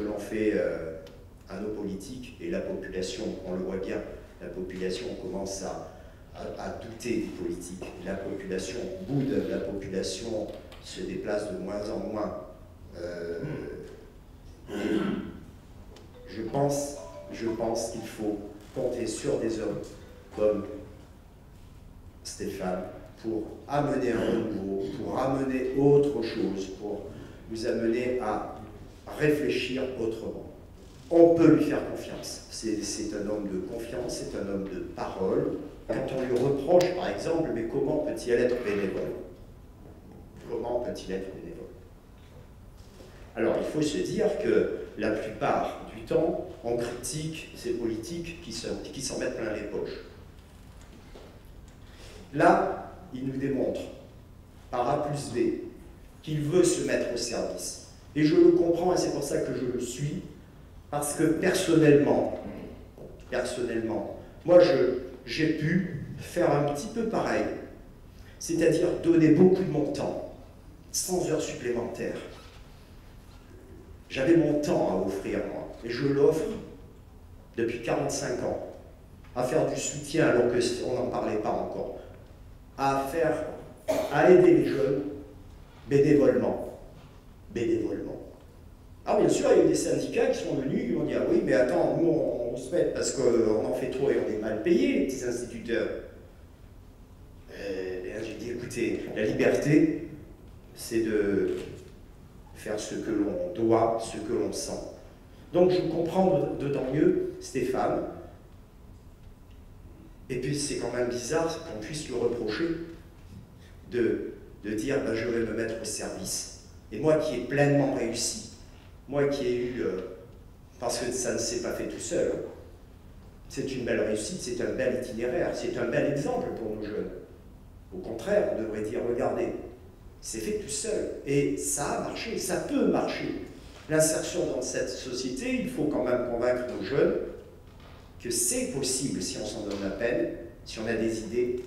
l'on fait à nos politiques, et la population, on le voit bien, la population commence à douter des politiques. La population boude, la population se déplace de moins en moins. Je pense qu'il faut compter sur des hommes comme Stéphane pour amener un renouveau, pour amener autre chose, pour nous amener à réfléchir autrement. On peut lui faire confiance. C'est un homme de confiance, c'est un homme de parole. Quand on lui reproche, par exemple, mais comment peut-il être bénévole? Comment peut-il être bénévole? Alors, il faut se dire que la plupart du temps, on critique ces politiques qui s'en mettent plein les poches. Là, il nous démontre, par A plus B, qu'il veut se mettre au service. Et je le comprends, et c'est pour ça que je le suis, parce que personnellement, moi j'ai pu faire un petit peu pareil, c'est-à-dire donner beaucoup de mon temps, sans heures supplémentaires. J'avais mon temps à offrir, moi, et je l'offre depuis 45 ans, à faire du soutien alors qu'on n'en parlait pas encore, à aider les jeunes bénévolement. Alors bien sûr, il y a eu des syndicats qui sont venus, qui m'ont dit « Ah oui, mais attends, nous on se met parce qu'on en fait trop et on est mal payés, les petits instituteurs. » J'ai dit « Écoutez, la liberté, c'est de faire ce que l'on doit, ce que l'on sent. » Donc je comprends d'autant mieux Stéphane. Et puis c'est quand même bizarre qu'on puisse lui reprocher de dire ben, « Je vais me mettre au service. » Et moi qui ai pleinement réussi, moi qui ai eu, parce que ça ne s'est pas fait tout seul, c'est une belle réussite, c'est un bel itinéraire, c'est un bel exemple pour nos jeunes. Au contraire, on devrait dire, regardez, c'est fait tout seul, et ça a marché, ça peut marcher. L'insertion dans cette société, il faut quand même convaincre nos jeunes que c'est possible si on s'en donne la peine, si on a des idées.